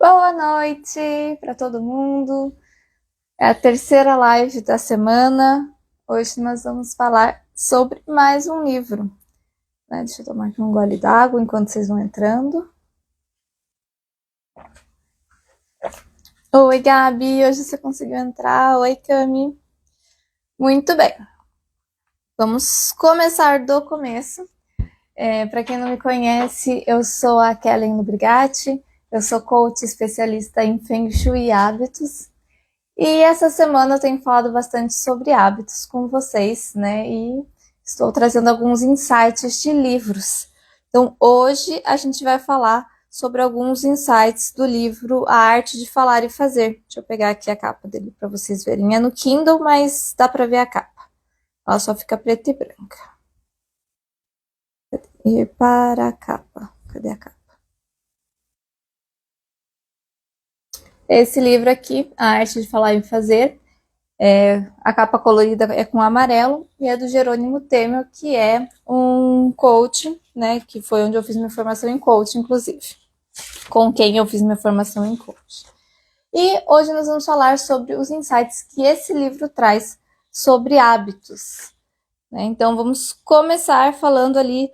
Boa noite para todo mundo. É a terceira live da semana. Hoje nós vamos falar sobre mais um livro. Deixa eu tomar aqui um gole d'água enquanto vocês vão entrando. Oi, Gabi. Hoje você conseguiu entrar. Oi, Cami. Muito bem. Vamos começar do começo. Para quem não me conhece, eu sou a Kellen Lubrigatti. Eu sou coach especialista em Feng Shui e hábitos. E essa semana eu tenho falado bastante sobre hábitos com vocês, né? E estou trazendo alguns insights de livros. Então, hoje a gente vai falar sobre alguns insights do livro A Arte de Falar e Fazer. Deixa eu pegar aqui a capa dele para vocês verem. É no Kindle, mas dá para ver a capa. Ela só fica preta e branca. E para a capa. Cadê a capa? Esse livro aqui, A Arte de Falar e Fazer, a capa colorida é com amarelo e é do Jerônimo Temel, que é um coach, né? Que foi onde eu fiz minha formação em coach, inclusive. Com quem eu fiz minha formação em coach. E hoje nós vamos falar sobre os insights que esse livro traz sobre hábitos. Né? Então vamos começar falando ali.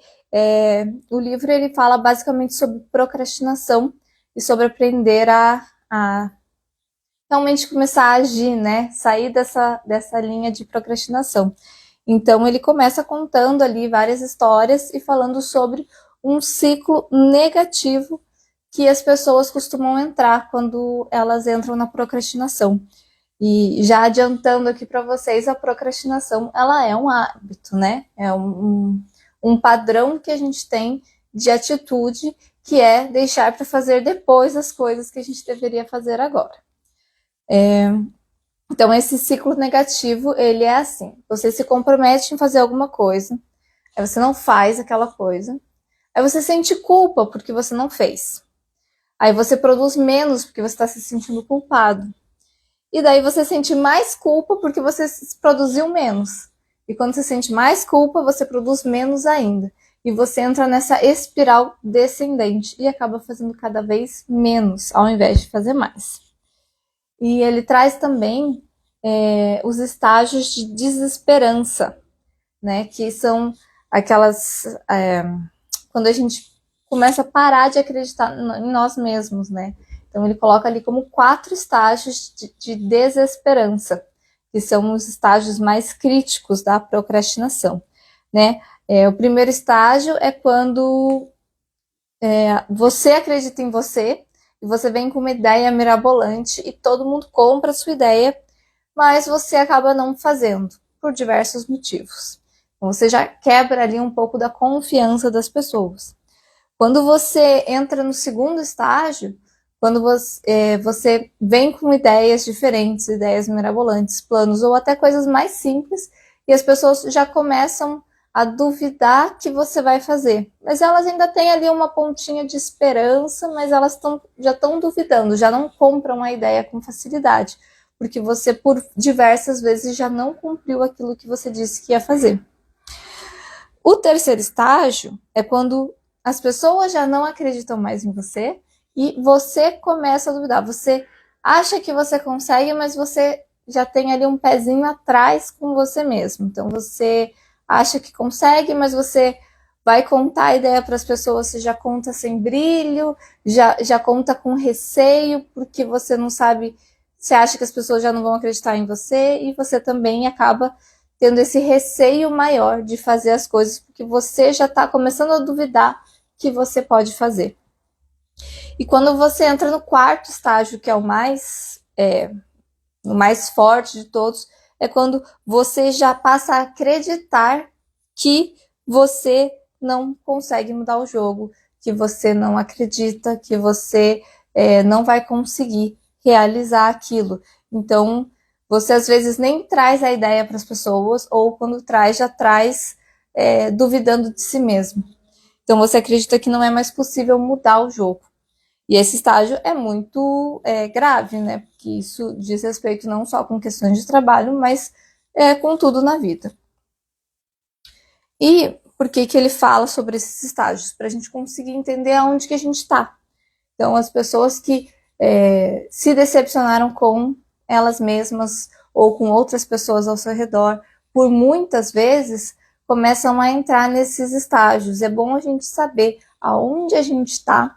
O livro ele fala basicamente sobre procrastinação e sobre aprender a realmente começar a agir, né? Sair dessa linha de procrastinação. Então ele começa contando ali várias histórias e falando sobre um ciclo negativo que as pessoas costumam entrar quando elas entram na procrastinação. E já adiantando aqui para vocês, a procrastinação ela é um hábito, né? É um padrão que a gente tem de atitude que é deixar para fazer depois as coisas que a gente deveria fazer agora. Então, esse ciclo negativo, ele é assim. Você se compromete em fazer alguma coisa, aí você não faz aquela coisa, aí você sente culpa porque você não fez. Aí você produz menos porque você está se sentindo culpado. E daí você sente mais culpa porque você produziu menos. E quando você sente mais culpa, você produz menos ainda. E você entra nessa espiral descendente e acaba fazendo cada vez menos, ao invés de fazer mais. E ele traz também os estágios de desesperança, né? Que são aquelas. Quando a gente começa a parar de acreditar em nós mesmos, né? Então ele coloca ali como 4 estágios de desesperança, que são os estágios mais críticos da procrastinação, né? O primeiro estágio é quando você acredita em você e você vem com uma ideia mirabolante e todo mundo compra a sua ideia, mas você acaba não fazendo, por diversos motivos. Então, você já quebra ali um pouco da confiança das pessoas. Quando você entra no segundo estágio, quando você vem com ideias diferentes, ideias mirabolantes, planos ou até coisas mais simples, e as pessoas já começam a duvidar que você vai fazer. Mas elas ainda têm ali uma pontinha de esperança, mas elas já estão duvidando, já não compram a ideia com facilidade, porque você, por diversas vezes, já não cumpriu aquilo que você disse que ia fazer. O terceiro estágio é quando as pessoas já não acreditam mais em você e você começa a duvidar. Você acha que você consegue, mas você já tem ali um pezinho atrás com você mesmo. Então você acha que consegue, mas você vai contar a ideia para as pessoas, você já conta sem brilho, já conta com receio, porque você não sabe, você acha que as pessoas já não vão acreditar em você e você também acaba tendo esse receio maior de fazer as coisas, porque você já está começando a duvidar que você pode fazer. E quando você entra no quarto estágio, que é o mais forte de todos, é quando você já passa a acreditar que você não consegue mudar o jogo, que você não acredita, que você não vai conseguir realizar aquilo. Então, você às vezes nem traz a ideia para as pessoas, ou quando traz, já traz duvidando de si mesmo. Então, você acredita que não é mais possível mudar o jogo. E esse estágio é muito grave, né? Porque isso diz respeito não só com questões de trabalho, mas com tudo na vida. E por que ele fala sobre esses estágios? Para a gente conseguir entender aonde que a gente está. Então, as pessoas que se decepcionaram com elas mesmas ou com outras pessoas ao seu redor, por muitas vezes começam a entrar nesses estágios. É bom a gente saber aonde a gente está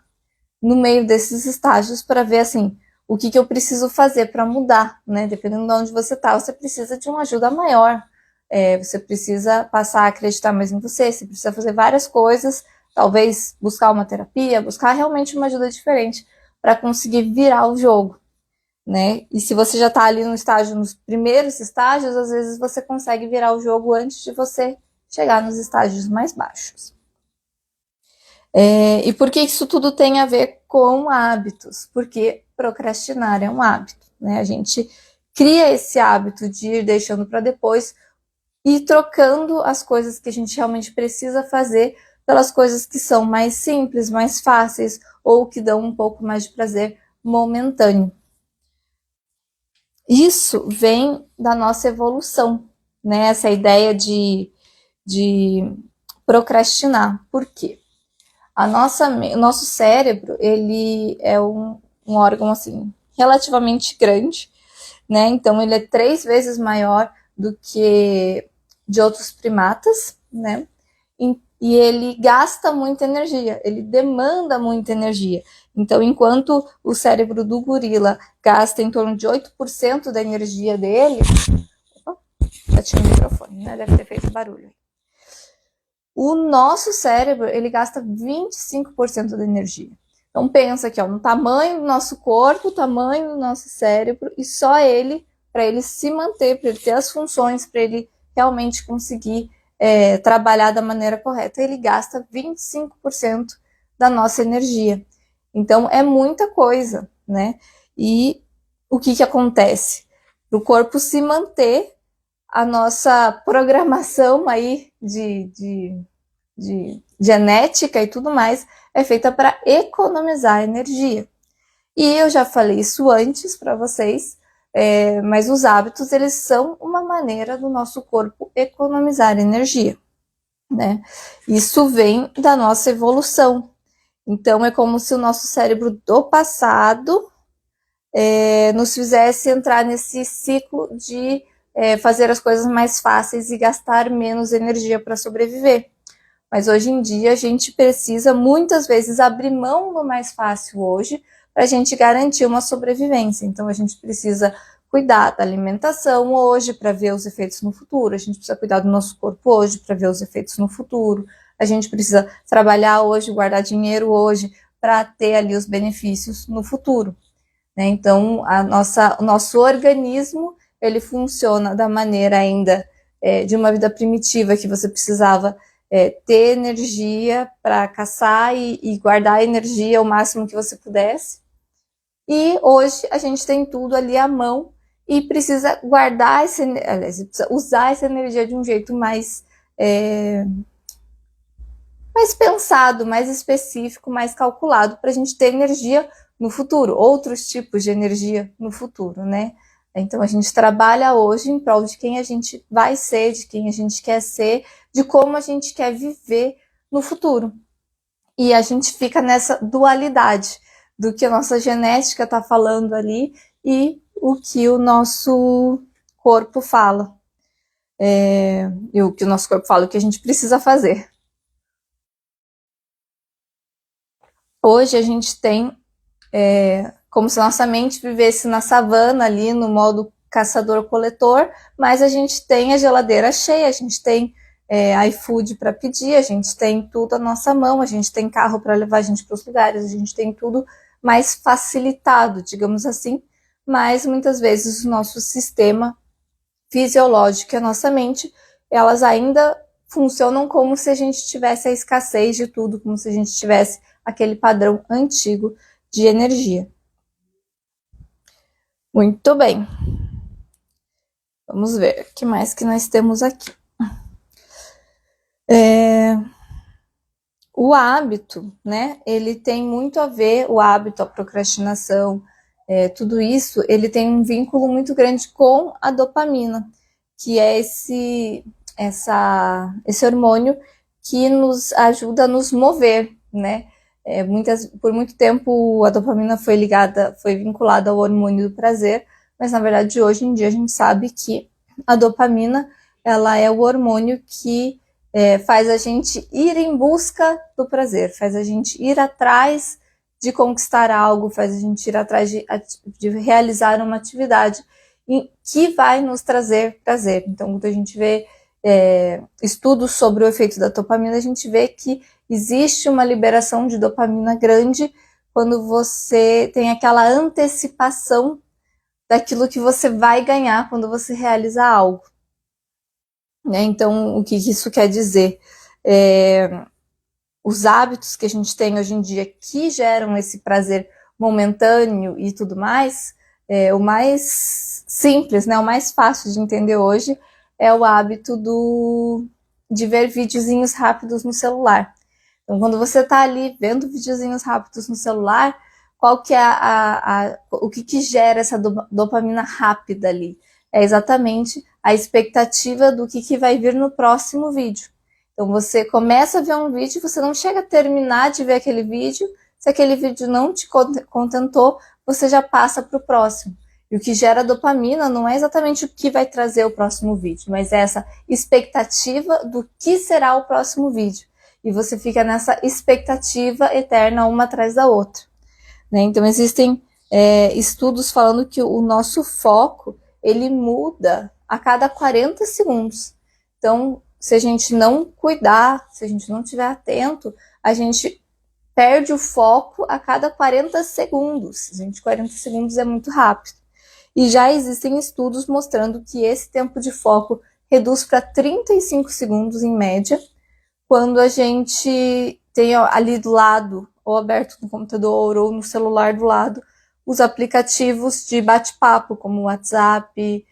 no meio desses estágios para ver assim o que eu preciso fazer para mudar, né? Dependendo de onde você está, você precisa de uma ajuda maior. Você precisa passar a acreditar mais em você, você precisa fazer várias coisas, talvez buscar uma terapia, buscar realmente uma ajuda diferente para conseguir virar o jogo, né? E se você já está ali no estágio, nos primeiros estágios, às vezes você consegue virar o jogo antes de você chegar nos estágios mais baixos. E por que isso tudo tem a ver com hábitos? Porque procrastinar é um hábito, né? A gente cria esse hábito de ir deixando para depois e trocando as coisas que a gente realmente precisa fazer pelas coisas que são mais simples, mais fáceis ou que dão um pouco mais de prazer momentâneo. Isso vem da nossa evolução, né? Essa ideia de procrastinar. Por quê? O nosso cérebro, ele é um órgão, assim, relativamente grande, né? Então, ele é 3 vezes maior do que de outros primatas, né? E ele gasta muita energia, ele demanda muita energia. Então, enquanto o cérebro do gorila gasta em torno de 8% da energia dele... Opa, já tinha o microfone, né? Deve ter feito barulho. O nosso cérebro, ele gasta 25% da energia. Então pensa aqui, ó, no tamanho do nosso corpo, o tamanho do nosso cérebro, e só ele, para ele se manter, para ele ter as funções, para ele realmente conseguir trabalhar da maneira correta, ele gasta 25% da nossa energia. Então é muita coisa, né? E o que acontece? Para o corpo se manter, a nossa programação aí de genética e tudo mais é feita para economizar energia. E eu já falei isso antes para vocês, mas os hábitos, eles são uma maneira do nosso corpo economizar energia, né? Isso vem da nossa evolução. Então é como se o nosso cérebro do passado nos fizesse entrar nesse ciclo de fazer as coisas mais fáceis e gastar menos energia para sobreviver. Mas hoje em dia a gente precisa muitas vezes abrir mão do mais fácil hoje para a gente garantir uma sobrevivência. Então a gente precisa cuidar da alimentação hoje para ver os efeitos no futuro, a gente precisa cuidar do nosso corpo hoje para ver os efeitos no futuro, a gente precisa trabalhar hoje, guardar dinheiro hoje para ter ali os benefícios no futuro, né? Então o nosso organismo, ele funciona da maneira ainda de uma vida primitiva, que você precisava ter energia para caçar e guardar a energia o máximo que você pudesse. E hoje a gente tem tudo ali à mão e precisa guardar precisa usar essa energia de um jeito mais pensado, mais específico, mais calculado, para a gente ter energia no futuro, outros tipos de energia no futuro, né? Então a gente trabalha hoje em prol de quem a gente vai ser, de quem a gente quer ser, de como a gente quer viver no futuro. E a gente fica nessa dualidade do que a nossa genética está falando ali e o que o nosso corpo fala. E o que o nosso corpo fala, o que a gente precisa fazer. Hoje a gente tem como se nossa mente vivesse na savana ali, no modo caçador-coletor, mas a gente tem a geladeira cheia, a gente tem iFood para pedir, a gente tem tudo à nossa mão, a gente tem carro para levar a gente para os lugares, a gente tem tudo mais facilitado, digamos assim, mas muitas vezes o nosso sistema fisiológico e a nossa mente, elas ainda funcionam como se a gente tivesse a escassez de tudo, como se a gente tivesse aquele padrão antigo de energia. Muito bem. Vamos ver o que mais que nós temos aqui. O hábito, né? Ele tem muito a ver, o hábito, a procrastinação, tudo isso, ele tem um vínculo muito grande com a dopamina, que é esse hormônio que nos ajuda a nos mover, né? Por muito tempo a dopamina foi vinculada ao hormônio do prazer, mas na verdade hoje em dia a gente sabe que a dopamina ela é o hormônio que faz a gente ir em busca do prazer, faz a gente ir atrás de conquistar algo, faz a gente ir atrás de realizar uma atividade que vai nos trazer prazer. Então, quando a gente vê estudos sobre o efeito da dopamina, a gente vê que existe uma liberação de dopamina grande quando você tem aquela antecipação daquilo que você vai ganhar quando você realiza algo. Né? Então, o que isso quer dizer? Os hábitos que a gente tem hoje em dia que geram esse prazer momentâneo e tudo mais, o mais simples, né, o mais fácil de entender hoje é o hábito de ver videozinhos rápidos no celular. Então, quando você está ali vendo videozinhos rápidos no celular, qual que é o que gera essa dopamina rápida ali? É exatamente a expectativa do que vai vir no próximo vídeo. Então, você começa a ver um vídeo, você não chega a terminar de ver aquele vídeo, se aquele vídeo não te contentou, você já passa para o próximo. E o que gera dopamina não é exatamente o que vai trazer o próximo vídeo, mas é essa expectativa do que será o próximo vídeo. E você fica nessa expectativa eterna, uma atrás da outra. Né? Então, existem estudos falando que o nosso foco, ele muda a cada 40 segundos. Então, se a gente não cuidar, se a gente não estiver atento, a gente perde o foco a cada 40 segundos. 40 segundos é muito rápido. E já existem estudos mostrando que esse tempo de foco reduz para 35 segundos em média, quando a gente tem ali do lado, ou aberto no computador ou no celular do lado, os aplicativos de bate-papo, como o WhatsApp,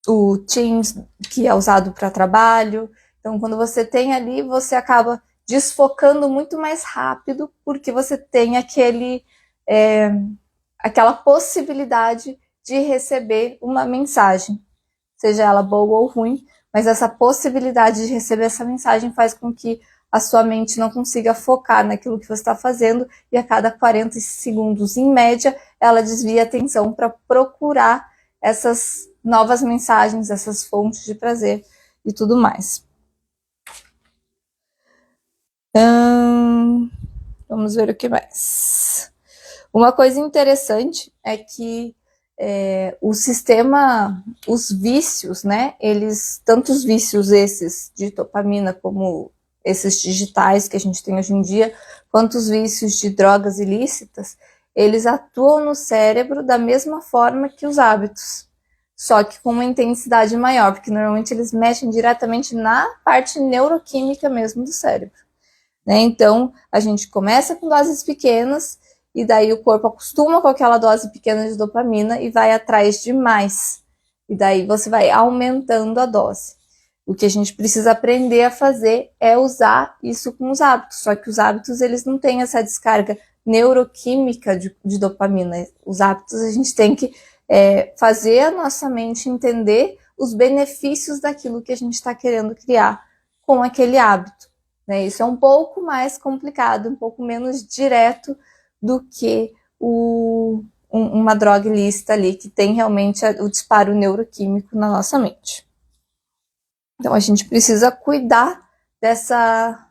o Teams, que é usado para trabalho. Então, quando você tem ali, você acaba desfocando muito mais rápido, porque você tem aquela possibilidade de receber uma mensagem, seja ela boa ou ruim, mas essa possibilidade de receber essa mensagem faz com que a sua mente não consiga focar naquilo que você está fazendo, e a cada 40 segundos, em média, ela desvia a atenção para procurar essas novas mensagens, essas fontes de prazer e tudo mais. Vamos ver o que mais. Uma coisa interessante é que o sistema, os vícios, né? Tanto os vícios esses de dopamina como esses digitais que a gente tem hoje em dia, quanto os vícios de drogas ilícitas, eles atuam no cérebro da mesma forma que os hábitos, só que com uma intensidade maior, porque normalmente eles mexem diretamente na parte neuroquímica mesmo do cérebro. Né? Então, a gente começa com doses pequenas, e daí o corpo acostuma com aquela dose pequena de dopamina e vai atrás de mais. E daí você vai aumentando a dose. O que a gente precisa aprender a fazer é usar isso com os hábitos. Só que os hábitos, eles não têm essa descarga neuroquímica de dopamina. Os hábitos, a gente tem que fazer a nossa mente entender os benefícios daquilo que a gente está querendo criar com aquele hábito. Né? Isso é um pouco mais complicado, um pouco menos direto do que uma droga ilícita ali, que tem realmente o disparo neuroquímico na nossa mente. Então, a gente precisa cuidar dessa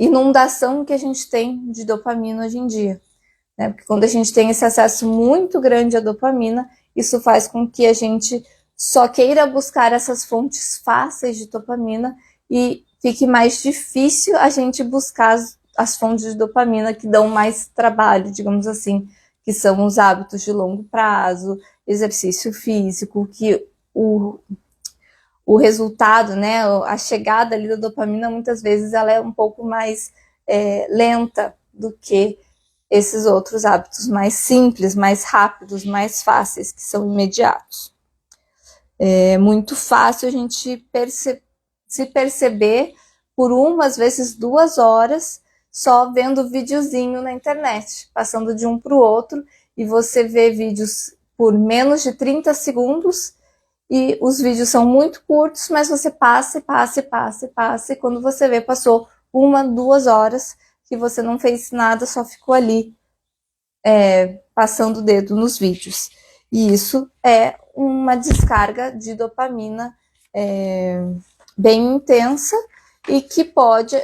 inundação que a gente tem de dopamina hoje em dia. Né? Porque quando a gente tem esse acesso muito grande à dopamina, isso faz com que a gente só queira buscar essas fontes fáceis de dopamina e fique mais difícil a gente buscar as fontes de dopamina que dão mais trabalho, digamos assim, que são os hábitos de longo prazo, exercício físico, que o resultado, né, a chegada ali da dopamina, muitas vezes ela é um pouco mais lenta do que esses outros hábitos mais simples, mais rápidos, mais fáceis, que são imediatos. É muito fácil a gente se perceber por às vezes 2 horas, só vendo videozinho na internet, passando de um para o outro, e você vê vídeos por menos de 30 segundos, e os vídeos são muito curtos, mas você passa, e quando você vê, passou 1, 2 horas que você não fez nada, só ficou ali passando o dedo nos vídeos. E isso é uma descarga de dopamina bem intensa e que pode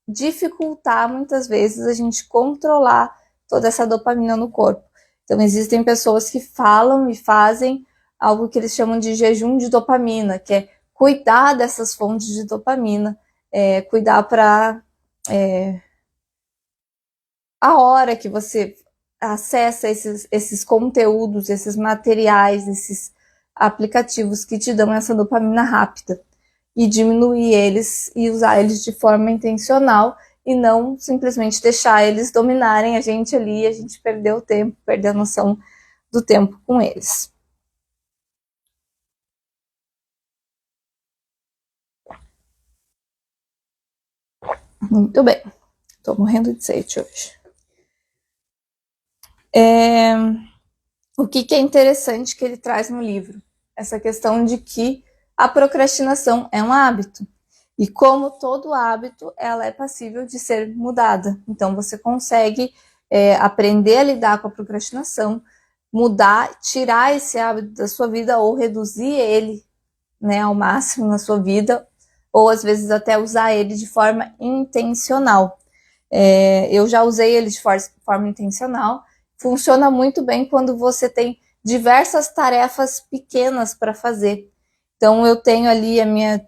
dificultar muitas vezes a gente controlar toda essa dopamina no corpo. Então existem pessoas que falam e fazem algo que eles chamam de jejum de dopamina, que é cuidar dessas fontes de dopamina, cuidar para a hora que você acessa esses conteúdos, esses materiais, esses aplicativos que te dão essa dopamina rápida, e diminuir eles e usar eles de forma intencional e não simplesmente deixar eles dominarem a gente ali e a gente perder o tempo, perder a noção do tempo com eles. Muito bem. Tô morrendo de sede hoje. O que é interessante que ele traz no livro? Essa questão de que a procrastinação é um hábito. E como todo hábito, ela é passível de ser mudada. Então, você consegue aprender a lidar com a procrastinação, mudar, tirar esse hábito da sua vida ou reduzir ele, né, ao máximo na sua vida, ou às vezes até usar ele de forma intencional. Eu já usei ele de forma intencional. Funciona muito bem quando você tem diversas tarefas pequenas para fazer. Então, eu tenho ali a minha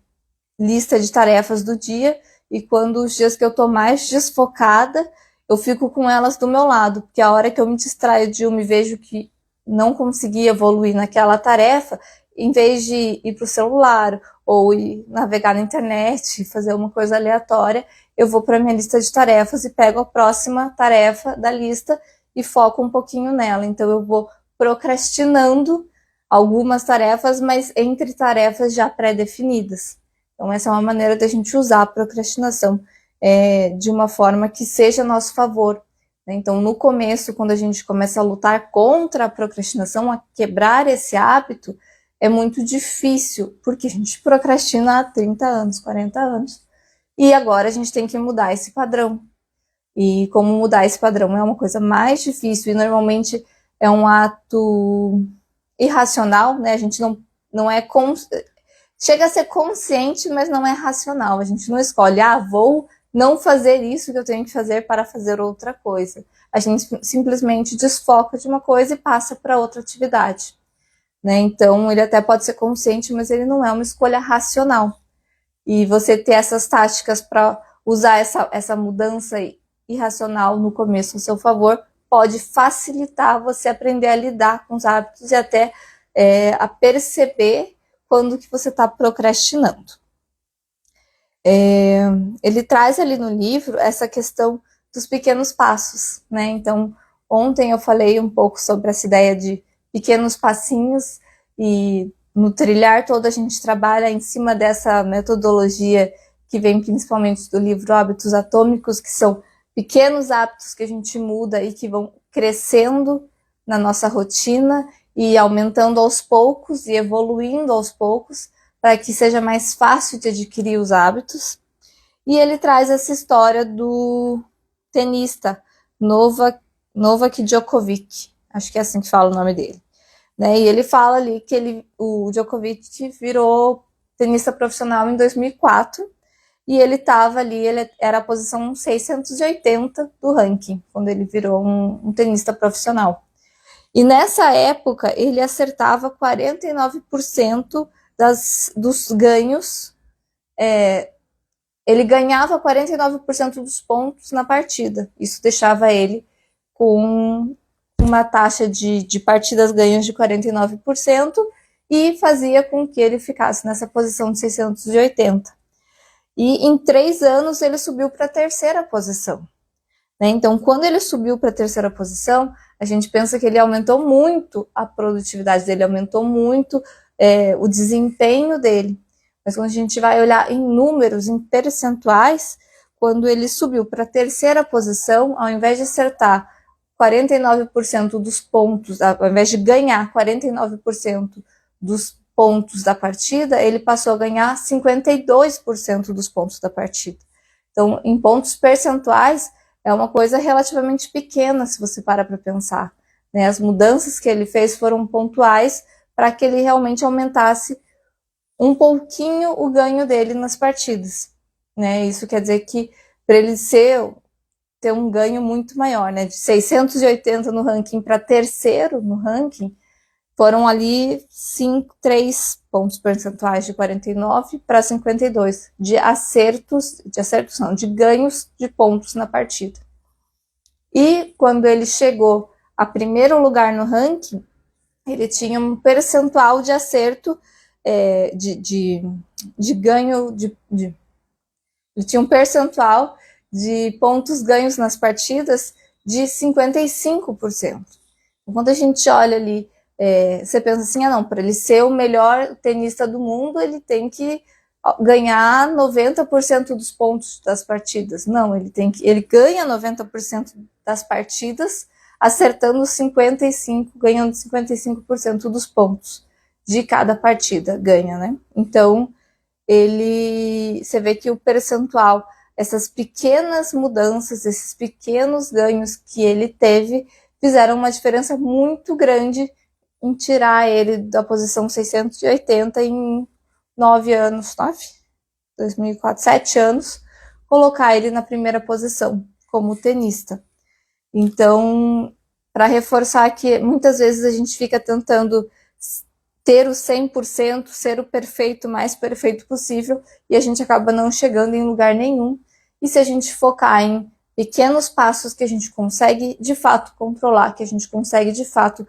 lista de tarefas do dia e quando os dias que eu tô mais desfocada, eu fico com elas do meu lado, porque a hora que eu me distraio de uma e vejo que não consegui evoluir naquela tarefa, em vez de ir para o celular ou ir navegar na internet, fazer uma coisa aleatória, eu vou para minha lista de tarefas e pego a próxima tarefa da lista e foco um pouquinho nela. Então eu vou procrastinando algumas tarefas, mas entre tarefas já pré-definidas. Então essa é uma maneira da gente usar a procrastinação de uma forma que seja a nosso favor. Então no começo, quando a gente começa a lutar contra a procrastinação, a quebrar esse hábito, é muito difícil, porque a gente procrastina há 30 anos, 40 anos. E agora a gente tem que mudar esse padrão. E como mudar esse padrão é uma coisa mais difícil e normalmente é um ato irracional, né? A gente não é chega a ser consciente, mas não é racional. A gente não escolhe, vou não fazer isso que eu tenho que fazer para fazer outra coisa. A gente simplesmente desfoca de uma coisa e passa para outra atividade. Né? Então, ele até pode ser consciente, mas ele não é uma escolha racional. E você ter essas táticas para usar essa mudança irracional no começo a seu favor pode facilitar você aprender a lidar com os hábitos e até a perceber quando que você está procrastinando. Ele traz ali no livro essa questão dos pequenos passos, né? Então, ontem eu falei um pouco sobre essa ideia de pequenos passinhos e no trilhar todo a gente trabalha em cima dessa metodologia que vem principalmente do livro Hábitos Atômicos, que são pequenos hábitos que a gente muda e que vão crescendo na nossa rotina e aumentando aos poucos e evoluindo aos poucos para que seja mais fácil de adquirir os hábitos. E ele traz essa história do tenista Novak Djokovic, acho que é assim que fala o nome dele. Né? E ele fala ali que o Djokovic virou tenista profissional em 2004 e ele estava ali, ele era a posição 680 do ranking, quando ele virou um tenista profissional. E nessa época, ele acertava 49% dos ganhos, ele ganhava 49% dos pontos na partida. Isso deixava ele com uma taxa de partidas ganhas de 49% e fazia com que ele ficasse nessa posição de 680. E em 3 anos ele subiu para a terceira posição. Né? Então, quando ele subiu para a terceira posição, a gente pensa que ele aumentou muito a produtividade dele, aumentou muito o desempenho dele. Mas quando a gente vai olhar em números, em percentuais, quando ele subiu para a terceira posição, ao invés de acertar 49% dos pontos, ao invés de ganhar 49% dos pontos da partida, ele passou a ganhar 52% dos pontos da partida. Então, em pontos percentuais, é uma coisa relativamente pequena, se você para pensar, né? As mudanças que ele fez foram pontuais para que ele realmente aumentasse um pouquinho o ganho dele nas partidas, né? Isso quer dizer que para ele ter um ganho muito maior, né? De 680 no ranking para terceiro no ranking, foram ali 3 pontos percentuais de 49 para 52 de acertos não, de ganhos de pontos na partida. E quando ele chegou a primeiro lugar no ranking, ele tinha um percentual de acerto de ganho ele tinha um percentual de pontos ganhos nas partidas de 55%. Quando a gente olha ali, você pensa assim, não, para ele ser o melhor tenista do mundo, ele tem que ganhar 90% dos pontos das partidas. Não, ele ganha 90% das partidas, acertando 55, ganhando 55% dos pontos de cada partida, ganha, né? Então, você vê que o percentual, essas pequenas mudanças, esses pequenos ganhos que ele teve, fizeram uma diferença muito grande em tirar ele da posição 680 em 2004, 7 anos, colocar ele na primeira posição como tenista. Então, para reforçar que muitas vezes a gente fica tentando ter o 100%, ser o perfeito, mais perfeito possível, e a gente acaba não chegando em lugar nenhum. E se a gente focar em pequenos passos que a gente consegue de fato controlar, que a gente consegue de fato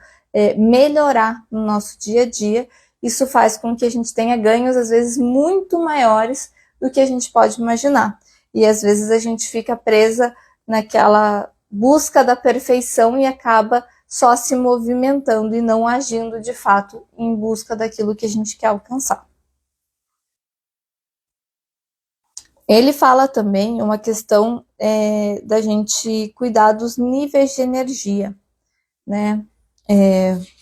melhorar no nosso dia a dia, isso faz com que a gente tenha ganhos às vezes muito maiores do que a gente pode imaginar. E às vezes a gente fica presa naquela busca da perfeição e acaba só se movimentando e não agindo de fato em busca daquilo que a gente quer alcançar. Ele fala também uma questão da gente cuidar dos níveis de energia, né?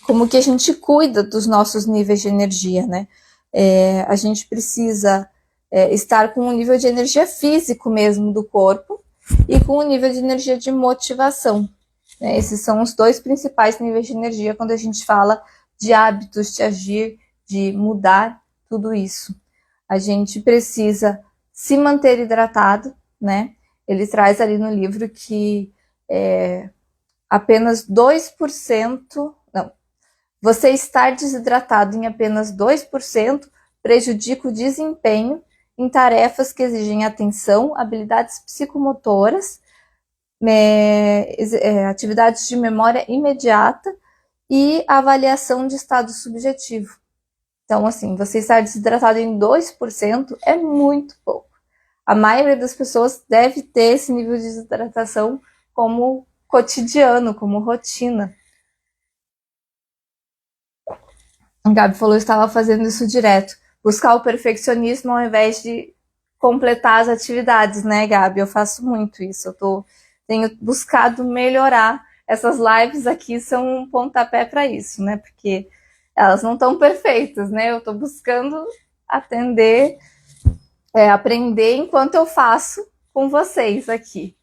Como que a gente cuida dos nossos níveis de energia, né? A gente precisa estar com um nível de energia físico mesmo do corpo e com um nível de energia de motivação. Esses são os 2 principais níveis de energia quando a gente fala de hábitos, de agir, de mudar tudo isso. A gente precisa se manter hidratado, né? Ele traz ali no livro que apenas 2%, não, você estar desidratado em apenas 2% prejudica o desempenho em tarefas que exigem atenção, habilidades psicomotoras, atividades de memória imediata e avaliação de estado subjetivo. Então, assim, você estar desidratado em 2% é muito pouco. A maioria das pessoas deve ter esse nível de desidratação como cotidiano, como rotina. A Gabi falou que estava fazendo isso direto. Buscar o perfeccionismo ao invés de completar as atividades, né, Gabi? Eu faço muito isso. Tenho buscado melhorar. Essas lives aqui são um pontapé para isso, né? Porque elas não estão perfeitas, né? Eu estou buscando aprender enquanto eu faço com vocês aqui,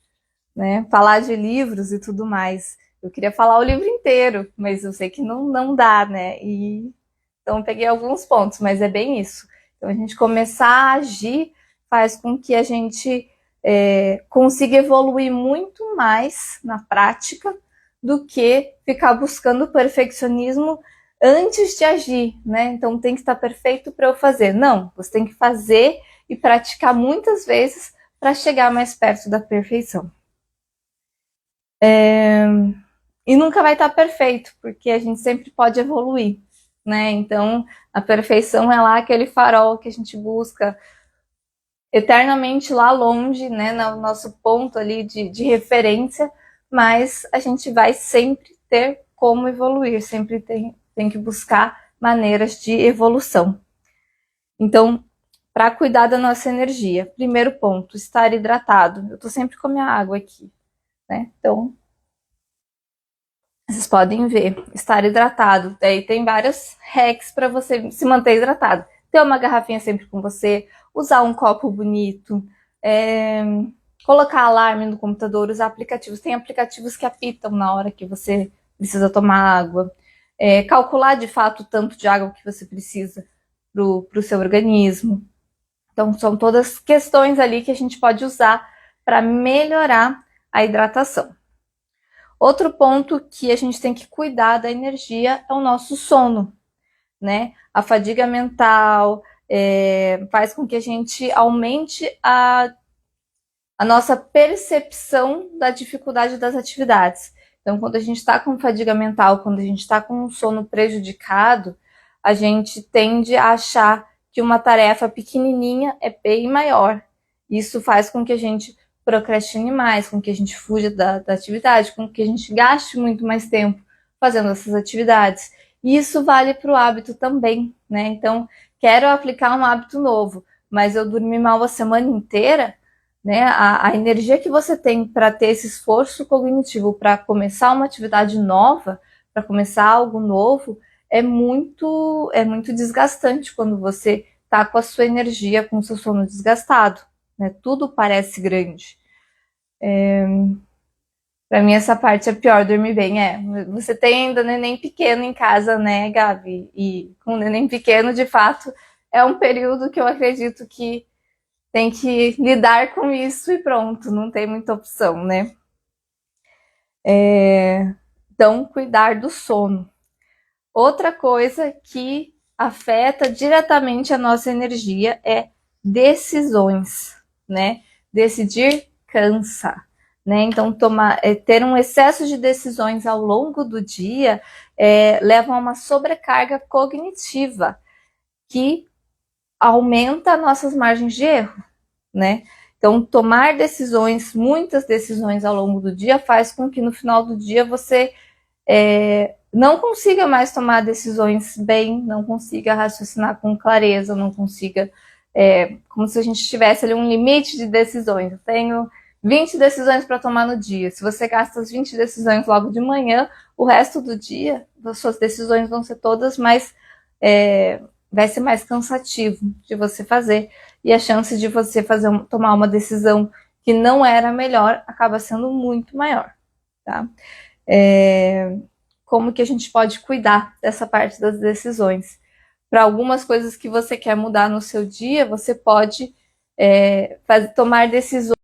né? Falar de livros e tudo mais. Eu queria falar o livro inteiro, mas eu sei que não dá, né? Então eu peguei alguns pontos, mas é bem isso. Então a gente começar a agir faz com que a gente consiga evoluir muito mais na prática do que ficar buscando perfeccionismo antes de agir, né? Então tem que estar perfeito para eu fazer. Não, você tem que fazer e praticar muitas vezes para chegar mais perto da perfeição. E nunca vai estar perfeito, porque a gente sempre pode evoluir, né? Então a perfeição é lá aquele farol que a gente busca eternamente lá longe, né, no nosso ponto ali de referência, mas a gente vai sempre ter como evoluir, sempre tem que buscar maneiras de evolução. Então, para cuidar da nossa energia, primeiro ponto, estar hidratado. Eu estou sempre com a minha água aqui, né? Então, vocês podem ver, estar hidratado. Daí tem vários hacks para você se manter hidratado. Ter uma garrafinha sempre com você, usar um copo bonito, Colocar alarme no computador, usar aplicativos. Tem aplicativos que apitam na hora que você precisa tomar água. Calcular de fato o tanto de água que você precisa para o seu organismo. Então, são todas questões ali que a gente pode usar para melhorar a hidratação. Outro ponto que a gente tem que cuidar da energia é o nosso sono, né? A fadiga mental faz com que a gente aumente a nossa percepção da dificuldade das atividades. Então, quando a gente está com fadiga mental, quando a gente está com um sono prejudicado, a gente tende a achar que uma tarefa pequenininha é bem maior. Isso faz com que a gente procrastine mais, com que a gente fuja da atividade, com que a gente gaste muito mais tempo fazendo essas atividades. E isso vale para o hábito também, né? Então, quero aplicar um hábito novo, mas eu dormi mal a semana inteira, né? A energia que você tem para ter esse esforço cognitivo para começar uma atividade nova, para começar algo novo, é muito desgastante quando você está com a sua energia, com o seu sono desgastado, né? Tudo parece grande. Para mim essa parte é pior, dormir bem. Você tem ainda neném pequeno em casa, né, Gabi? E com neném pequeno, de fato, é um período que eu acredito que tem que lidar com isso e pronto, não tem muita opção, né? Então, cuidar do sono. Outra coisa que afeta diretamente a nossa energia é decisões, né? Decidir cansa, né? Então, ter um excesso de decisões ao longo do dia leva a uma sobrecarga cognitiva que aumenta nossas margens de erro, né? Então, tomar decisões, muitas decisões ao longo do dia, faz com que no final do dia você não consiga mais tomar decisões bem, não consiga raciocinar com clareza, não consiga, como se a gente tivesse ali um limite de decisões. Eu tenho 20 decisões para tomar no dia. Se você gasta as 20 decisões logo de manhã, o resto do dia, as suas decisões vão ser todas mais vai ser mais cansativo de você fazer, e a chance de você tomar uma decisão que não era a melhor acaba sendo muito maior, tá? Como que a gente pode cuidar dessa parte das decisões? Para algumas coisas que você quer mudar no seu dia, você pode tomar decisões.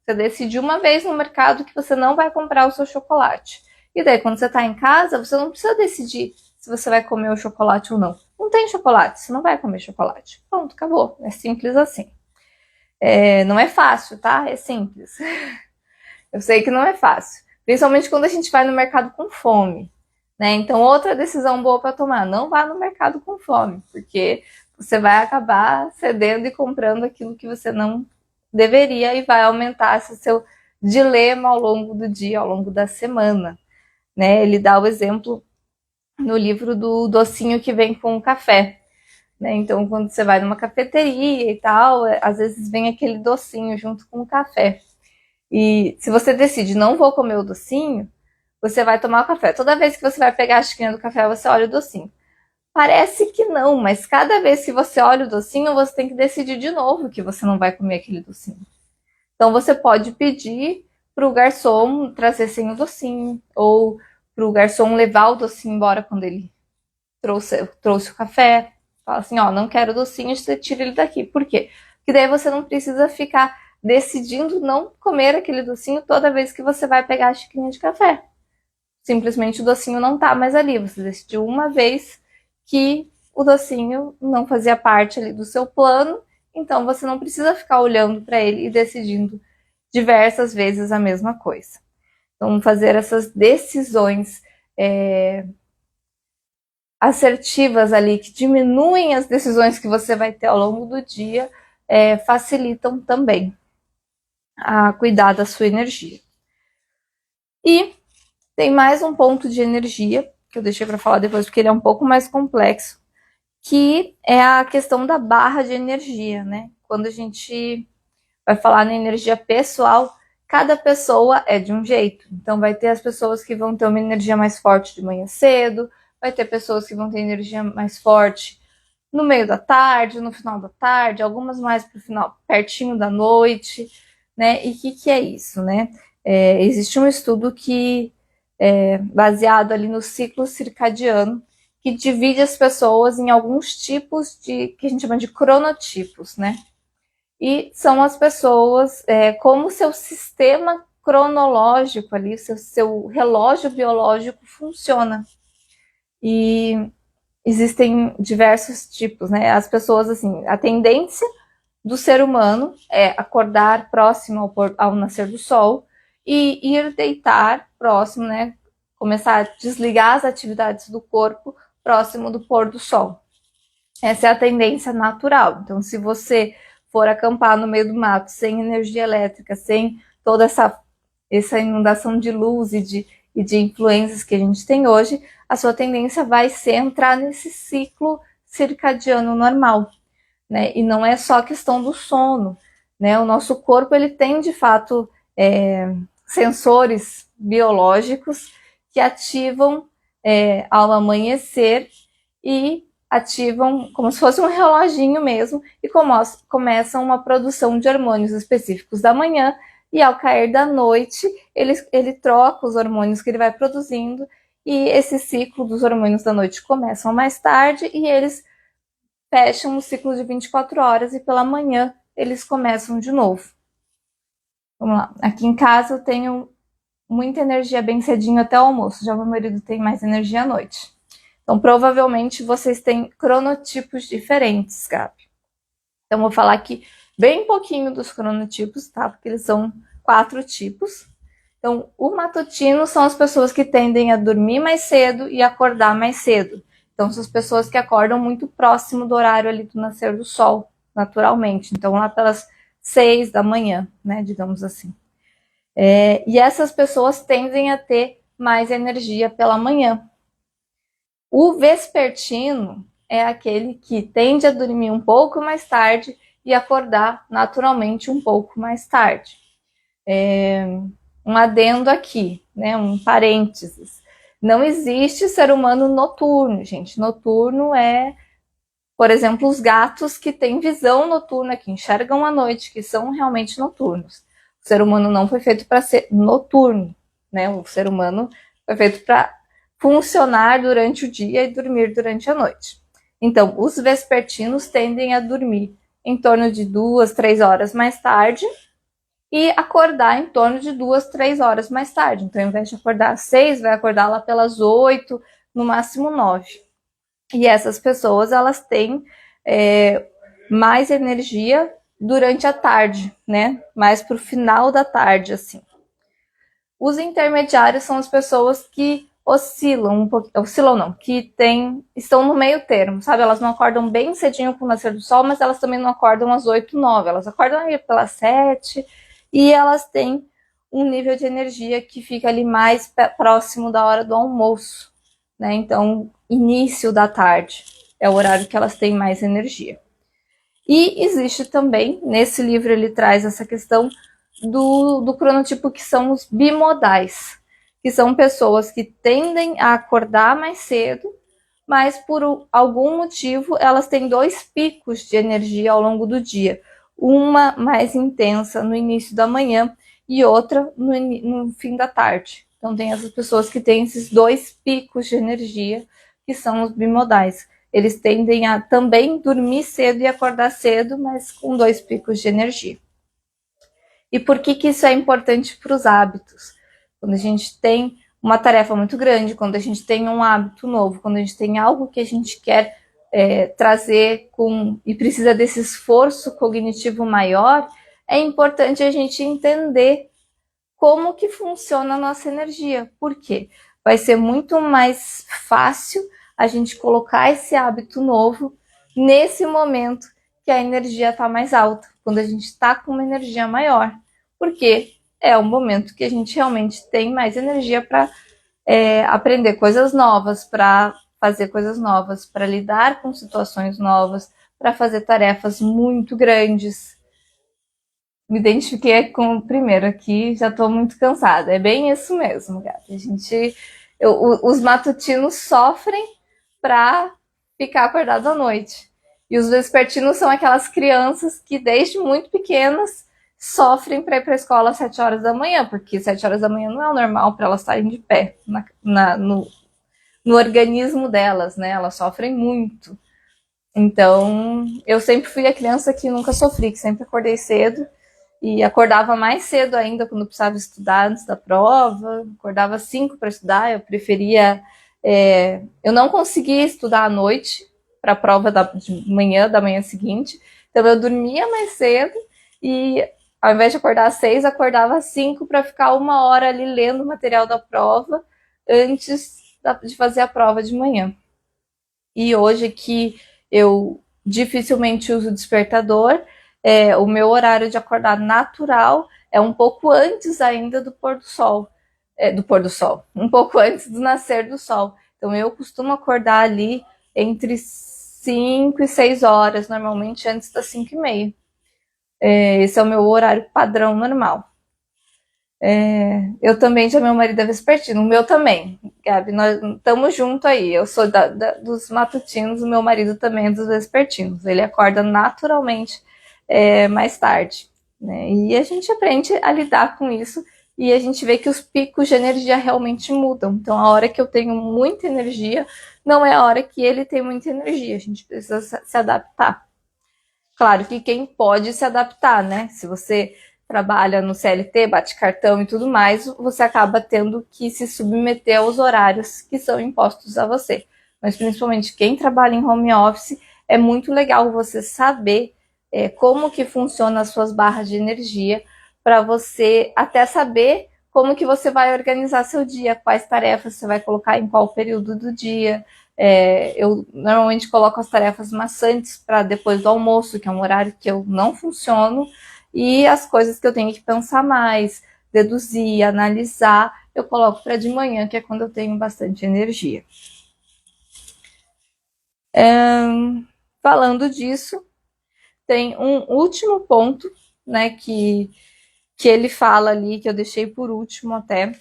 Você decide uma vez no mercado que você não vai comprar o seu chocolate. E daí, quando você está em casa, você não precisa decidir se você vai comer o chocolate ou não. Não tem chocolate, você não vai comer chocolate. Pronto, acabou. É simples assim. Não é fácil, tá? É simples. Eu sei que não é fácil. Principalmente quando a gente vai no mercado com fome, né? Então, outra decisão boa para tomar, não vá no mercado com fome, porque você vai acabar cedendo e comprando aquilo que você não deveria e vai aumentar esse seu dilema ao longo do dia, ao longo da semana, né? Ele dá o exemplo no livro do docinho que vem com o café, né? Então, quando você vai numa cafeteria e tal, às vezes vem aquele docinho junto com o café. E se você decide não vou comer o docinho, você vai tomar o café. Toda vez que você vai pegar a xícara do café, você olha o docinho. Parece que não, mas cada vez que você olha o docinho, você tem que decidir de novo que você não vai comer aquele docinho. Então você pode pedir para o garçom trazer sem o docinho, ou para o garçom levar o docinho embora quando ele trouxe o café. Fala assim, ó, não quero docinho, você tira ele daqui. Por quê? Porque daí você não precisa ficar decidindo não comer aquele docinho toda vez que você vai pegar a xicrinha de café. Simplesmente o docinho não tá mais ali. Você decidiu uma vez que o docinho não fazia parte ali do seu plano, então você não precisa ficar olhando para ele e decidindo diversas vezes a mesma coisa. Então, fazer essas decisões assertivas ali, que diminuem as decisões que você vai ter ao longo do dia, facilitam também a cuidar da sua energia. E tem mais um ponto de energia, que eu deixei para falar depois, porque ele é um pouco mais complexo, que é a questão da barra de energia, né? Quando a gente vai falar na energia pessoal, cada pessoa é de um jeito. Então, vai ter as pessoas que vão ter uma energia mais forte de manhã cedo, vai ter pessoas que vão ter energia mais forte no meio da tarde, no final da tarde, algumas mais pro final, pertinho da noite, né? E o que é isso, né? Existe um estudo que baseado ali no ciclo circadiano, que divide as pessoas em alguns tipos que a gente chama de cronotipos, né? E são as pessoas, como o seu sistema cronológico ali, seu relógio biológico funciona. E existem diversos tipos, né? As pessoas, assim, a tendência do ser humano é acordar próximo ao nascer do sol e ir deitar próximo, né? Começar a desligar as atividades do corpo próximo do pôr do sol. Essa é a tendência natural. Então, se você for acampar no meio do mato sem energia elétrica, sem toda essa inundação de luz e de influências que a gente tem hoje, a sua tendência vai ser entrar nesse ciclo circadiano normal, né? E não é só questão do sono, né? O nosso corpo ele tem de fato sensores biológicos que ativam ao amanhecer e ativam como se fosse um reloginho mesmo e começam uma produção de hormônios específicos da manhã e ao cair da noite ele troca os hormônios que ele vai produzindo e esse ciclo dos hormônios da noite começam mais tarde e eles fecham o ciclo de 24 horas e pela manhã eles começam de novo. Vamos lá. Aqui em casa eu tenho muita energia bem cedinho até o almoço, já meu marido tem mais energia à noite. Então, provavelmente, vocês têm cronotipos diferentes, Gabi. Então, vou falar aqui bem pouquinho dos cronotipos, tá? Porque eles são 4 tipos. Então, o matutino são as pessoas que tendem a dormir mais cedo e acordar mais cedo. Então, são as pessoas que acordam muito próximo do horário ali do nascer do sol, naturalmente. Então, lá pelas 6 da manhã, né? Digamos assim. E essas pessoas tendem a ter mais energia pela manhã. O vespertino é aquele que tende a dormir um pouco mais tarde e acordar naturalmente um pouco mais tarde. Um adendo aqui, né, um parênteses. Não existe ser humano noturno, gente. Noturno é, por exemplo, os gatos que têm visão noturna, que enxergam à noite, que são realmente noturnos. O ser humano não foi feito para ser noturno, né? O ser humano foi feito para funcionar durante o dia e dormir durante a noite. Então, os vespertinos tendem a dormir em torno de 2, 3 horas mais tarde e acordar em torno de 2, 3 horas mais tarde. Então, ao invés de acordar às 6, vai acordar lá pelas 8, no máximo 9. E essas pessoas, elas têm mais energia durante a tarde, né? Mais pro final da tarde, assim. Os intermediários são as pessoas que oscilam um pouquinho, oscilam não, que estão no meio termo, sabe? Elas não acordam bem cedinho com o nascer do sol, mas elas também não acordam às 8, 9. Elas acordam aí pelas 7 e elas têm um nível de energia que fica ali mais próximo da hora do almoço, né? Então, início da tarde é o horário que elas têm mais energia. E existe também, nesse livro ele traz essa questão do cronotipo que são os bimodais, que são pessoas que tendem a acordar mais cedo, mas por algum motivo elas têm 2 picos de energia ao longo do dia, uma mais intensa no início da manhã e outra no fim da tarde. Então tem essas pessoas que têm esses 2 picos de energia, que são os bimodais. Eles tendem a também dormir cedo e acordar cedo, mas com 2 picos de energia. E por que isso é importante para os hábitos? Quando a gente tem uma tarefa muito grande, quando a gente tem um hábito novo, quando a gente tem algo que a gente quer trazer e precisa desse esforço cognitivo maior, é importante a gente entender como que funciona a nossa energia. Por quê? Vai ser muito mais fácil a gente colocar esse hábito novo nesse momento que a energia está mais alta, quando a gente está com uma energia maior, porque é o momento que a gente realmente tem mais energia para aprender coisas novas, para fazer coisas novas, para lidar com situações novas, para fazer tarefas muito grandes. Me identifiquei com o primeiro aqui, já estou muito cansada. É bem isso mesmo, gata. Os matutinos sofrem para ficar acordado à noite. E os vespertinos são aquelas crianças que desde muito pequenas sofrem para ir para a escola às 7 horas da manhã, porque 7 horas da manhã não é o normal para elas estarem de pé no organismo delas, né? Elas sofrem muito. Então, eu sempre fui a criança que nunca sofri, que sempre acordei cedo e acordava mais cedo ainda quando precisava estudar antes da prova. Acordava 5 para estudar, eu preferia. Eu não conseguia estudar à noite para a prova da manhã seguinte, então eu dormia mais cedo e ao invés de acordar às 6, acordava às 5 para ficar 1 hora ali lendo o material da prova antes de fazer a prova de manhã. E hoje que eu dificilmente uso despertador, o meu horário de acordar natural é um pouco antes ainda do pôr do sol. Do pôr do sol, um pouco antes do nascer do sol. Então eu costumo acordar ali entre 5 e 6 horas, normalmente antes das 5h30. Esse é o meu horário padrão normal. Eu também já meu marido é vespertino, o meu também, Gabi, nós estamos juntos aí. Eu sou dos matutinos, o meu marido também é dos vespertinos. Ele acorda naturalmente mais tarde, né? E a gente aprende a lidar com isso e a gente vê que os picos de energia realmente mudam. Então, a hora que eu tenho muita energia não é a hora que ele tem muita energia. A gente precisa se adaptar. Claro que quem pode se adaptar, né? Se você trabalha no CLT, bate cartão e tudo mais, você acaba tendo que se submeter aos horários que são impostos a você. Mas principalmente quem trabalha em home office, é muito legal você saber como que funciona as suas barras de energia, para você até saber como que você vai organizar seu dia, quais tarefas você vai colocar em qual período do dia. Eu normalmente coloco as tarefas maçantes para depois do almoço, que é um horário que eu não funciono, e as coisas que eu tenho que pensar mais, deduzir, analisar, eu coloco para de manhã, que é quando eu tenho bastante energia. Falando disso, tem um último ponto, né, que ele fala ali, que eu deixei por último até,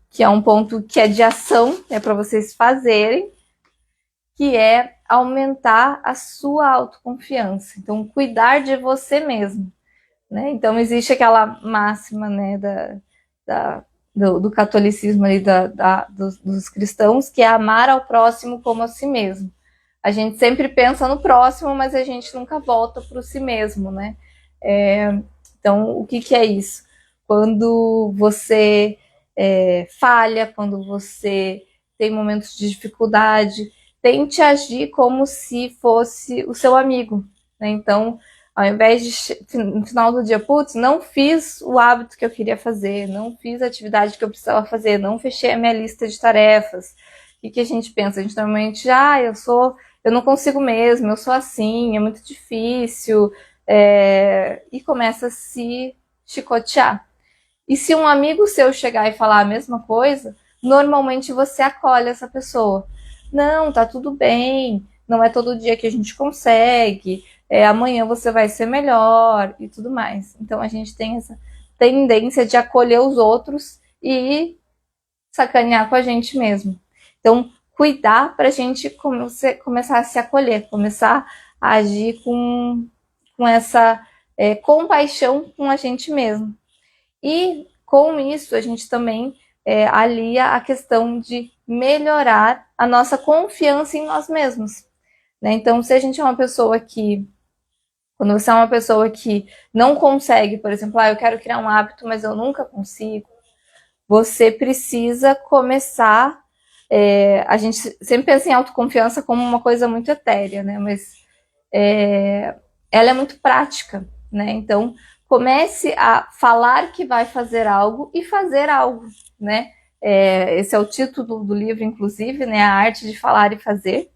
que é um ponto que é de ação, é para vocês fazerem, que é aumentar a sua autoconfiança. Então, cuidar de você mesmo. Né? Então, existe aquela máxima, né, do catolicismo ali, dos cristãos, que é amar ao próximo como a si mesmo. A gente sempre pensa no próximo, mas a gente nunca volta para o si mesmo, né? Então, o que é isso? Quando você falha, quando você tem momentos de dificuldade, tente agir como se fosse o seu amigo, né? Então, ao invés de, no final do dia, putz, não fiz o hábito que eu queria fazer, não fiz a atividade que eu precisava fazer, não fechei a minha lista de tarefas. O que a gente pensa? A gente normalmente, eu não consigo mesmo, eu sou assim, é muito difícil, e começa a se chicotear. E se um amigo seu chegar e falar a mesma coisa, normalmente você acolhe essa pessoa. Não, tá tudo bem, não é todo dia que a gente consegue, amanhã você vai ser melhor e tudo mais. Então a gente tem essa tendência de acolher os outros e sacanear com a gente mesmo. Então, cuidar para a gente começar a se acolher, começar a agir com essa compaixão com a gente mesmo. E com isso a gente também alia a questão de melhorar a nossa confiança em nós mesmos. Né? Então, se a gente é uma pessoa que, quando você é uma pessoa que não consegue, por exemplo, eu quero criar um hábito, mas eu nunca consigo, você precisa começar. A gente sempre pensa em autoconfiança como uma coisa muito etérea, né? Mas ela é muito prática, né? Então, comece a falar que vai fazer algo e fazer algo, né? Esse é o título do livro, inclusive, né? A arte de falar e fazer,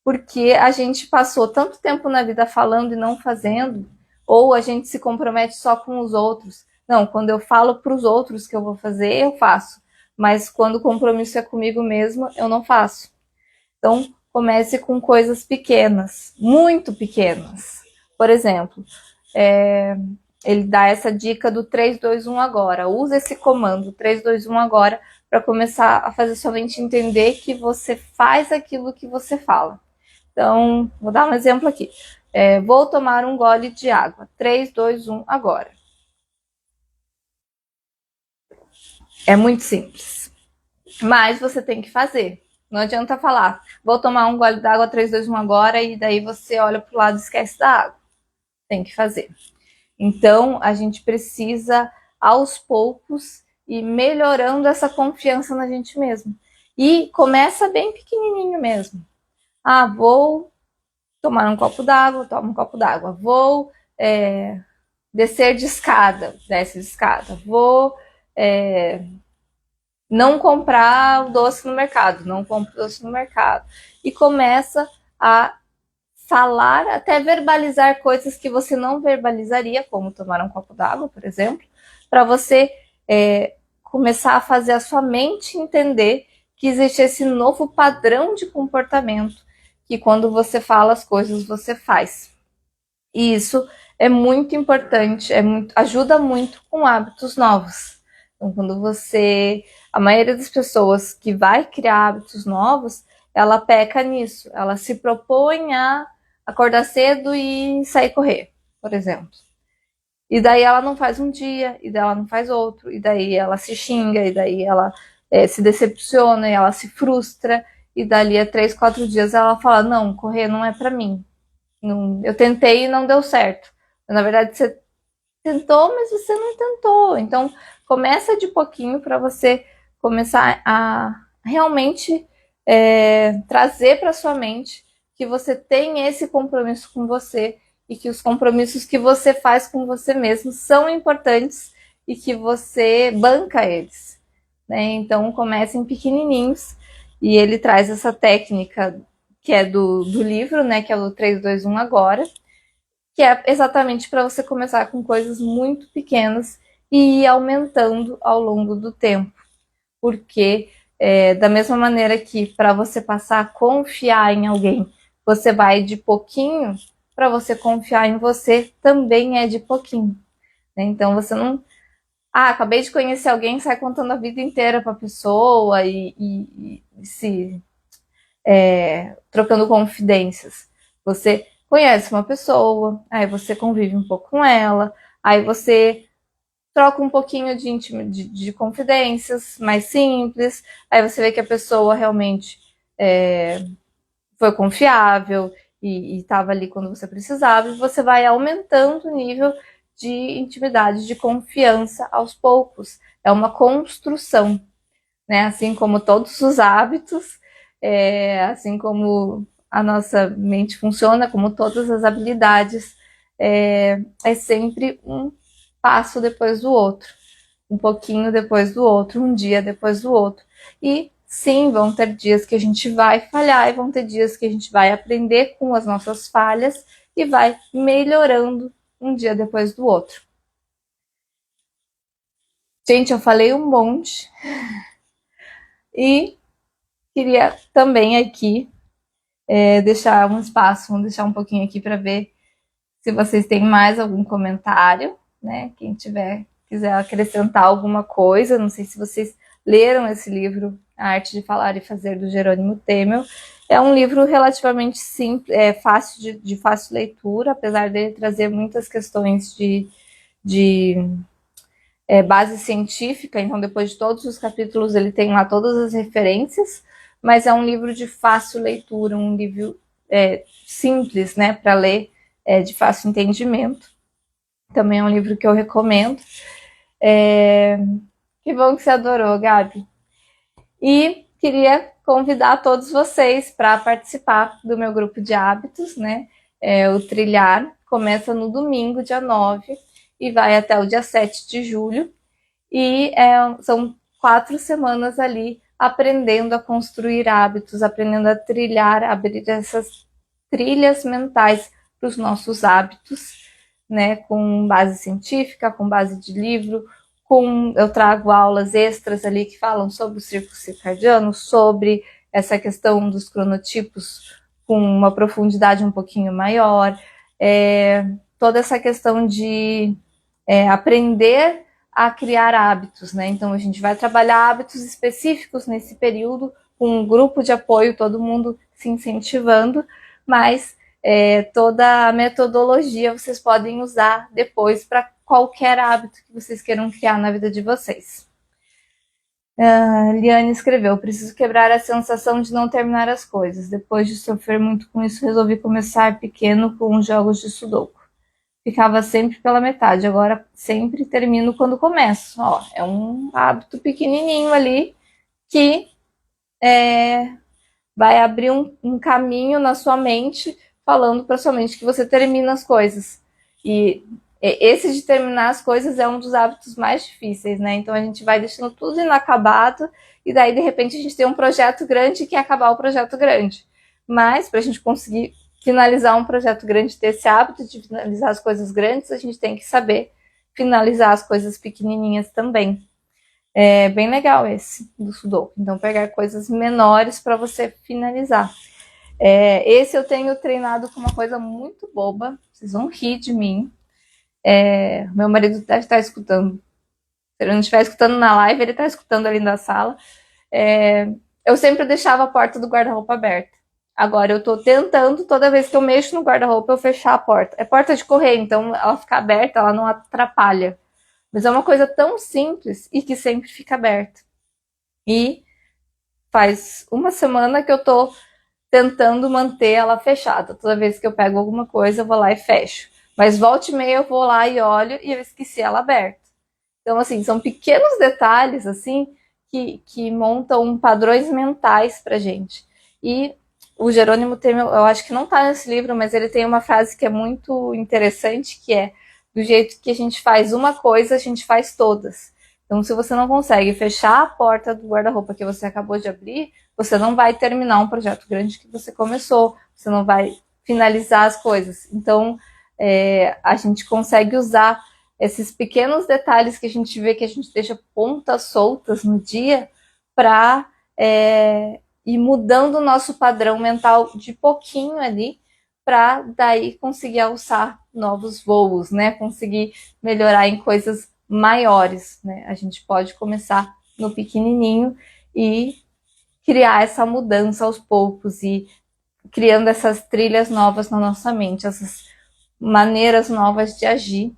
porque a gente passou tanto tempo na vida falando e não fazendo, ou a gente se compromete só com os outros. Não, quando eu falo para os outros que eu vou fazer, eu faço. Mas quando o compromisso é comigo mesmo, eu não faço. Então, comece com coisas pequenas, muito pequenas. Por exemplo, ele dá essa dica do 3, 2, 1 agora. Usa esse comando, 3, 2, 1 agora, para começar a fazer sua mente entender que você faz aquilo que você fala. Então, vou dar um exemplo aqui. Vou tomar um gole de água. 3, 2, 1 agora. É muito simples. Mas você tem que fazer. Não adianta falar, vou tomar um gole d'água 3, 2, 1 agora, e daí você olha pro lado e esquece da água. Tem que fazer. Então, a gente precisa, aos poucos, ir melhorando essa confiança na gente mesmo. E começa bem pequenininho mesmo. Ah, vou tomar um copo d'água, tomo um copo d'água. Vou descer de escada, desce de escada. Vou não comprar o doce no mercado, não compro doce no mercado. E começa a falar, até verbalizar coisas que você não verbalizaria, como tomar um copo d'água, por exemplo, para você começar a fazer a sua mente entender que existe esse novo padrão de comportamento, que quando você fala as coisas, você faz. E isso é muito importante, ajuda muito com hábitos novos. Então, quando você. A maioria das pessoas que vai criar hábitos novos, ela peca nisso. Ela se propõe a acordar cedo e sair correr, por exemplo. E daí ela não faz um dia, e daí ela não faz outro, e daí ela se xinga, e daí ela se decepciona, e ela se frustra, e dali a 3, 4 dias ela fala, não, correr não é para mim. Não, eu tentei e não deu certo. Na verdade, você tentou, mas você não tentou. Então, começa de pouquinho para você começar a realmente trazer para sua mente que você tem esse compromisso com você e que os compromissos que você faz com você mesmo são importantes e que você banca eles. Né? Então, comecem pequenininhos e ele traz essa técnica que é do livro, né, que é o 3, 2, 1 agora, que é exatamente para você começar com coisas muito pequenas e ir aumentando ao longo do tempo. Porque, da mesma maneira que para você passar a confiar em alguém, você vai de pouquinho, para você confiar em você também é de pouquinho. Né? Então você não. Ah, acabei de conhecer alguém, sai contando a vida inteira para a pessoa e se trocando confidências. Você conhece uma pessoa, aí você convive um pouco com ela, aí você troca um pouquinho de confidências mais simples, aí você vê que a pessoa realmente foi confiável e estava ali quando você precisava, e você vai aumentando o nível de intimidade, de confiança aos poucos. É uma construção, né? Assim como todos os hábitos, assim como a nossa mente funciona, como todas as habilidades, é sempre um passo depois do outro, um pouquinho depois do outro, um dia depois do outro. E sim, vão ter dias que a gente vai falhar e vão ter dias que a gente vai aprender com as nossas falhas e vai melhorando um dia depois do outro. Gente, eu falei um monte e queria também aqui deixar um espaço, vamos deixar um pouquinho aqui para ver se vocês têm mais algum comentário, né? Quem quiser acrescentar alguma coisa, não sei se vocês leram esse livro, A Arte de Falar e Fazer, do Jerônimo Temel. É um livro relativamente simples, fácil de fácil leitura, apesar dele trazer muitas questões de base científica, então depois de todos os capítulos ele tem lá todas as referências, mas é um livro de fácil leitura, um livro simples, né, para ler, de fácil entendimento. Também é um livro que eu recomendo. Que bom que você adorou, Gabi. E queria convidar todos vocês para participar do meu grupo de hábitos, né? O Trilhar começa no domingo, dia 9, e vai até o dia 7 de julho. E são 4 semanas ali aprendendo a construir hábitos, aprendendo a trilhar, abrir essas trilhas mentais para os nossos hábitos, né? Com base científica, com base de livro, eu trago aulas extras ali que falam sobre o círculo circadiano, sobre essa questão dos cronotipos com uma profundidade um pouquinho maior, toda essa questão de aprender a criar hábitos, né? Então a gente vai trabalhar hábitos específicos nesse período, com um grupo de apoio, todo mundo se incentivando, mas toda a metodologia vocês podem usar depois para qualquer hábito que vocês queiram criar na vida de vocês. Liane escreveu: preciso quebrar a sensação de não terminar as coisas. Depois de sofrer muito com isso, resolvi começar pequeno com os jogos de Sudoku. Ficava sempre pela metade, agora sempre termino quando começo. Ó, é um hábito pequenininho ali que vai abrir um caminho na sua mente, falando para sua mente que você termina as coisas. E esse de terminar as coisas é um dos hábitos mais difíceis, né? Então a gente vai deixando tudo inacabado e daí de repente a gente tem um projeto grande que é acabar o projeto grande. Mas para a gente conseguir finalizar um projeto grande, ter esse hábito de finalizar as coisas grandes, a gente tem que saber finalizar as coisas pequenininhas também. É bem legal esse do Sudoku. Então, pegar coisas menores para você finalizar. Esse eu tenho treinado com uma coisa muito boba. Vocês vão rir de mim. Meu marido deve estar escutando. Se ele não estiver escutando na live, ele está escutando ali na sala. Eu sempre deixava a porta do guarda-roupa aberta. Agora eu estou tentando, toda vez que eu mexo no guarda-roupa, eu fechar a porta. É porta de correr, então ela fica aberta, ela não atrapalha. Mas é uma coisa tão simples e que sempre fica aberta. E faz uma semana que eu tô tentando manter ela fechada. Toda vez que eu pego alguma coisa, eu vou lá e fecho. Mas volta e meia eu vou lá e olho e eu esqueci ela aberta. Então, assim, são pequenos detalhes, assim, que montam padrões mentais pra gente. E o Jerônimo tem, eu acho que não tá nesse livro, mas ele tem uma frase que é muito interessante, que é: do jeito que a gente faz uma coisa, a gente faz todas. Então, se você não consegue fechar a porta do guarda-roupa que você acabou de abrir, você não vai terminar um projeto grande que você começou, você não vai finalizar as coisas. Então, a gente consegue usar esses pequenos detalhes que a gente vê que a gente deixa pontas soltas no dia para ir mudando o nosso padrão mental de pouquinho ali, para daí conseguir alçar novos voos, né? Conseguir melhorar em coisas maiores, né? A gente pode começar no pequenininho e criar essa mudança aos poucos e criando essas trilhas novas na nossa mente, essas maneiras novas de agir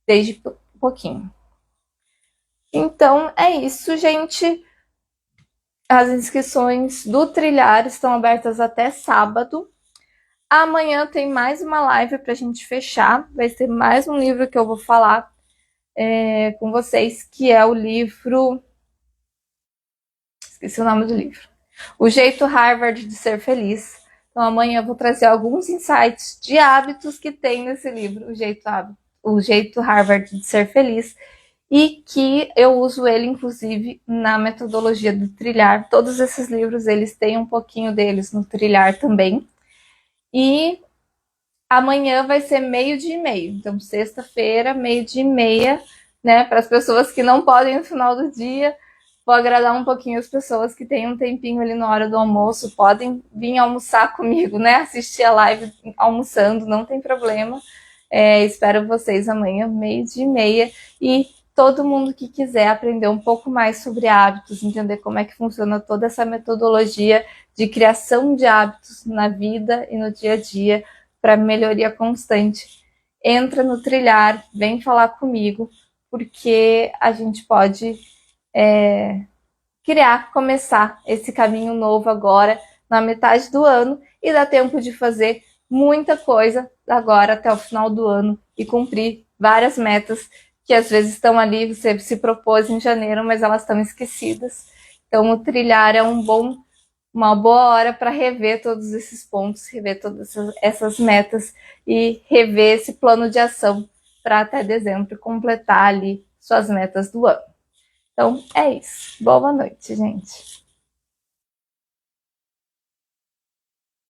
desde pouquinho. Então é isso, gente. As inscrições do Trilhar estão abertas até sábado. Amanhã tem mais uma live para a gente fechar. Vai ser mais um livro que eu vou falar com vocês, que é o livro... Esqueci o nome do livro. O Jeito Harvard de Ser Feliz. Então amanhã eu vou trazer alguns insights de hábitos que tem nesse livro, O Jeito Harvard de Ser Feliz, e que eu uso ele, inclusive, na metodologia do Trilhar. Todos esses livros, eles têm um pouquinho deles no Trilhar também. E amanhã vai ser 12:30. Então, sexta-feira, 12:30, né? Para as pessoas que não podem no final do dia, vou agradar um pouquinho as pessoas que têm um tempinho ali na hora do almoço, podem vir almoçar comigo, né? Assistir a live almoçando, não tem problema. Espero vocês amanhã, 12:30. E todo mundo que quiser aprender um pouco mais sobre hábitos, entender como é que funciona toda essa metodologia de criação de hábitos na vida e no dia a dia para melhoria constante, entra no Trilhar, vem falar comigo, porque a gente pode começar esse caminho novo agora, na metade do ano, e dá tempo de fazer muita coisa agora até o final do ano e cumprir várias metas que às vezes estão ali, você se propôs em janeiro, mas elas estão esquecidas. Então, o Trilhar é uma boa hora para rever todos esses pontos, rever todas essas metas e rever esse plano de ação para até dezembro completar ali suas metas do ano. Então, é isso. Boa noite, gente.